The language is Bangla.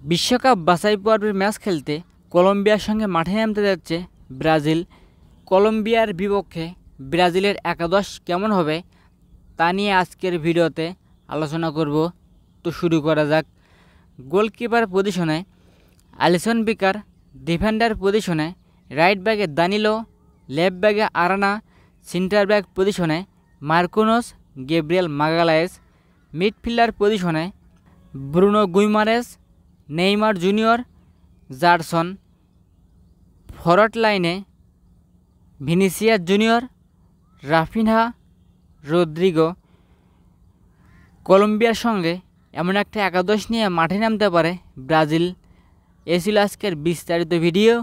বিশ্বকাপ বাছাই পর্বের ম্যাচ খেলতে কলম্বিয়ার সঙ্গে মাঠে নামতে যাচ্ছে ব্রাজিল। কলম্বিয়ার বিপক্ষে ব্রাজিলের একাদশ কেমন হবে তা নিয়ে আজকের ভিডিওতে আলোচনা করব। তো শুরু করা যাক। গোলকিপার পজিশনে আলিসন বেকার, ডিফেন্ডার পজিশনে রাইট ব্যাগে দানিলো, লেফট ব্যাগে আরানা, সেন্টার ব্যাক পজিশনে মার্কোনোস, গ্যাব্রিয়েল মাগালায়েস, মিডফিল্ডার পজিশনে Bruno Guimaraes, Neymar junior, Gerson, forward লাইনে ভিনিসিয়াস জুনিয়র, রাফিনহা, রদ্রিগো। কলম্বিয়ার সঙ্গে এমন একটা একাদশ নিয়ে মাঠে নামতে পারে ব্রাজিল। এ ছিল আজকের বিস্তারিত ভিডিও।